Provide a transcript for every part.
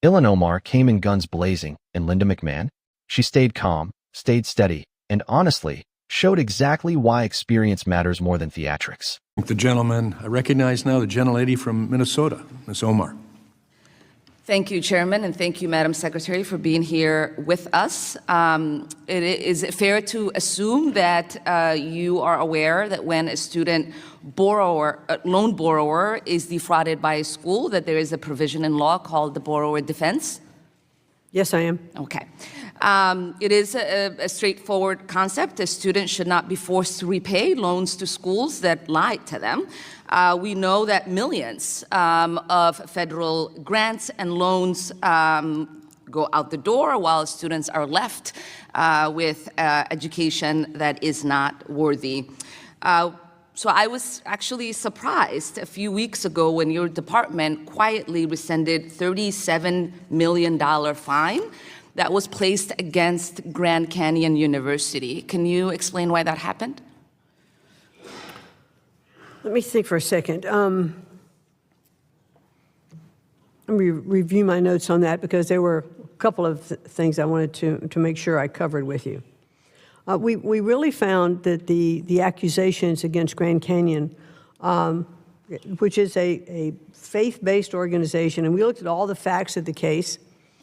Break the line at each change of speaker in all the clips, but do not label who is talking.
Ilhan Omar came in guns blazing, and Linda Mcmahon, she stayed calm, stayed steady, and honestly, showed exactly why experience matters more than theatrics.
The gentleman, I recognize now the gentlelady from Minnesota, Ms. Omar.
Thank you, Chairman, and thank you, Madam Secretary, for being here with us. Is it fair to assume that you are aware that when a student loan borrower is defrauded by a school, that there is a provision in law called the borrower defense?
Yes, I am.
Okay. It is a straightforward concept. A student should not be forced to repay loans to schools that lied to them. We know that millions of federal grants and loans go out the door while students are left with education that is not worthy. So I was actually surprised a few weeks ago when your department quietly rescinded $37 million fine that was placed against Grand Canyon University. Can you explain why that happened?
Let me think for a second. Let me review my notes on that because there were a couple of things I wanted to make sure I covered with you. We really found that the accusations against Grand Canyon, which is a faith-based organization, and we looked at all the facts of the case.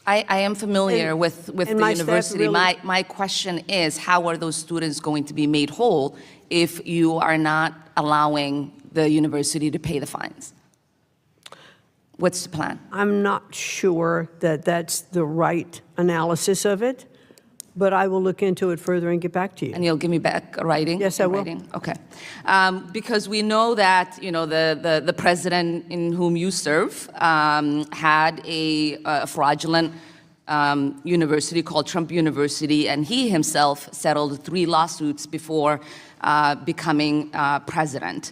I am familiar with the university.
Really,
my question is, how are those students going to be made whole if you are not allowing the university to pay the fines? What's the plan?
I'm not sure that that's the right analysis of it, but I will look into it further and get back to you.
And you'll give me back a writing?
Yes, I will.
Writing? Okay. Because we know that, you know, the president in whom you serve had a fraudulent university called Trump University, and he himself settled 3 lawsuits before becoming president.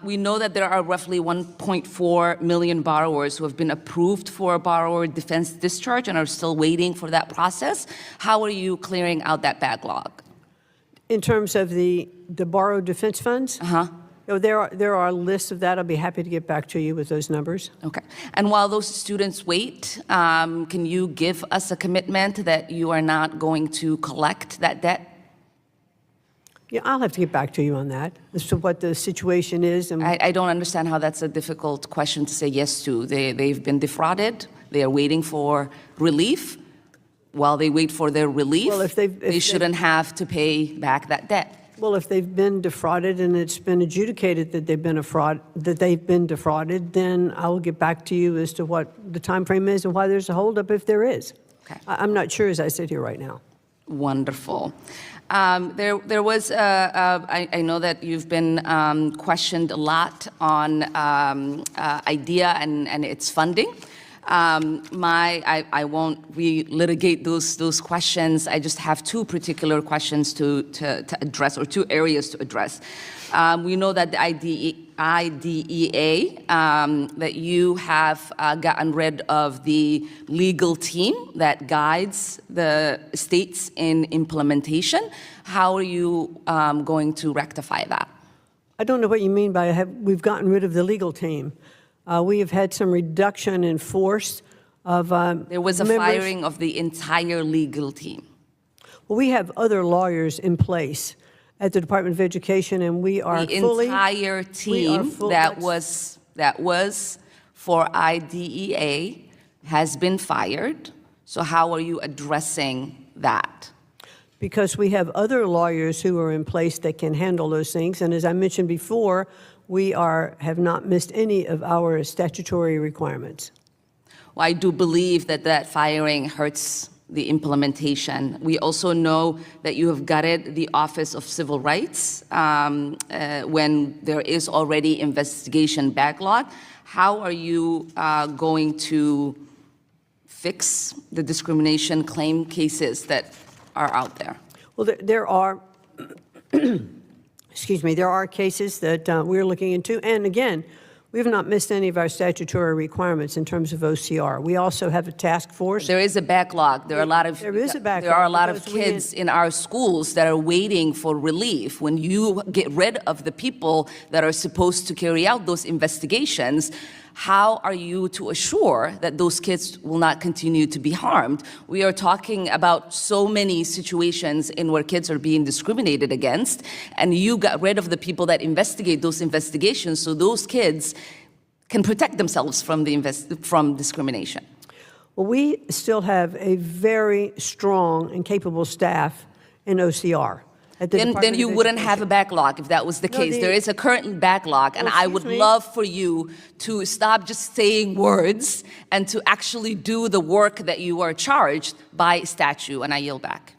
We know that there are roughly 1.4 million borrowers who have been approved for a borrower defense discharge and are still waiting for that process. How are you clearing out that backlog?
In terms of the borrowed defense funds?
Uh-huh.
There are lists of that. I'll be happy to get back to you with those numbers.
Okay. And while those students wait, can you give us a commitment that you are not going to collect that debt?
Yeah, I'll have to get back to you on that as to what the situation is. And
I don't understand how that's a difficult question to say yes to. They've been defrauded. They are waiting for relief. While they wait for their relief,
well, if
they shouldn't have to pay back that debt.
Well, if they've been defrauded and it's been adjudicated that they've been defrauded, then I will get back to you as to what the time frame is and why there's a holdup if there is.
Okay.
I'm not sure as I sit here right now.
Wonderful. There was, I know that you've been questioned a lot on IDEA and its funding. I won't re-litigate those questions. I just have 2 particular questions to address, or 2 areas to address. We know that the IDEA, that you have gotten rid of the legal team that guides the states in implementation. How are you going to rectify that?
I don't know what you mean by we've gotten rid of the legal team. We have had some reduction in force of
There was a
members.
firing of the entire legal team.
Well, we have other lawyers in place at the Department of Education, and we are
The
fully...
entire team that was for IDEA has been fired. So how are you addressing that?
Because we have other lawyers who are in place that can handle those things. And as I mentioned before, we have not missed any of our statutory requirements.
Well, I do believe that firing hurts the implementation. We also know that you have gutted the Office of Civil Rights when there is already investigation backlog. How are you going to fix the discrimination claim cases that are out there?
Well, there are, excuse me, there are cases that we're looking into. And again, we have not missed any of our statutory requirements in terms of OCR. We also have a task force.
There is a backlog. There are a lot of kids in our schools that are waiting for relief. When you get rid of the people that are supposed to carry out those investigations, how are you to assure that those kids will not continue to be harmed? We are talking about so many situations in where kids are being discriminated against, and you got rid of the people that investigate those investigations so those kids can protect themselves from discrimination.
Well, we still have a very strong and capable staff in OCR.
Then you wouldn't have a backlog if that was the case. There is a current backlog, and I would love for you to stop just saying words and to actually do the work that you are charged by statute, and I yield back.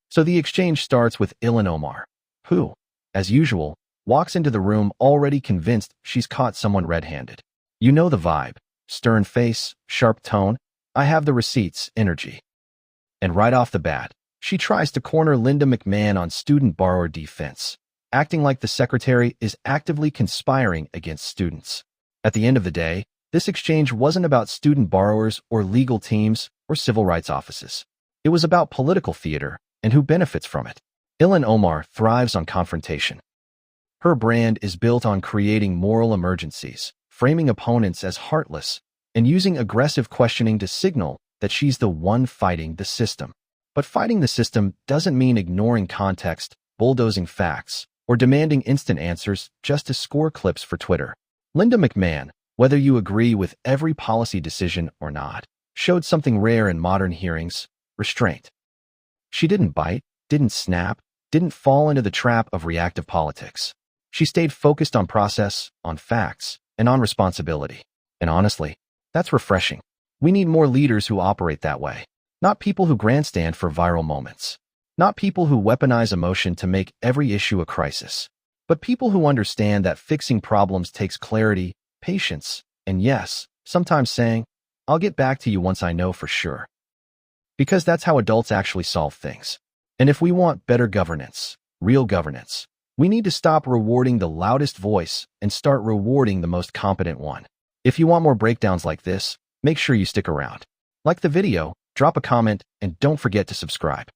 So the exchange starts with Ilhan Omar, who, as usual, walks into the room already convinced she's caught someone red-handed. You know the vibe: stern face, sharp tone, I have the receipts, energy. And right off the bat, she tries to corner Linda McMahon on student borrower defense, acting like the secretary is actively conspiring against students. At the end of the day, this exchange wasn't about student borrowers or legal teams or civil rights offices. It was about political theater and who benefits from it. Ilhan Omar thrives on confrontation. Her brand is built on creating moral emergencies, framing opponents as heartless, and using aggressive questioning to signal that she's the one fighting the system. But fighting the system doesn't mean ignoring context, bulldozing facts, or demanding instant answers just to score clips for Twitter. Linda McMahon, whether you agree with every policy decision or not, showed something rare in modern hearings: restraint. She didn't bite, didn't snap, didn't fall into the trap of reactive politics. She stayed focused on process, on facts, and on responsibility. And honestly, that's refreshing. We need more leaders who operate that way. Not people who grandstand for viral moments. Not people who weaponize emotion to make every issue a crisis. But people who understand that fixing problems takes clarity, patience, and yes, sometimes saying, I'll get back to you once I know for sure. Because that's how adults actually solve things. And if we want better governance, real governance, we need to stop rewarding the loudest voice and start rewarding the most competent one. If you want more breakdowns like this, make sure you stick around. Like the video, drop a comment, and don't forget to subscribe.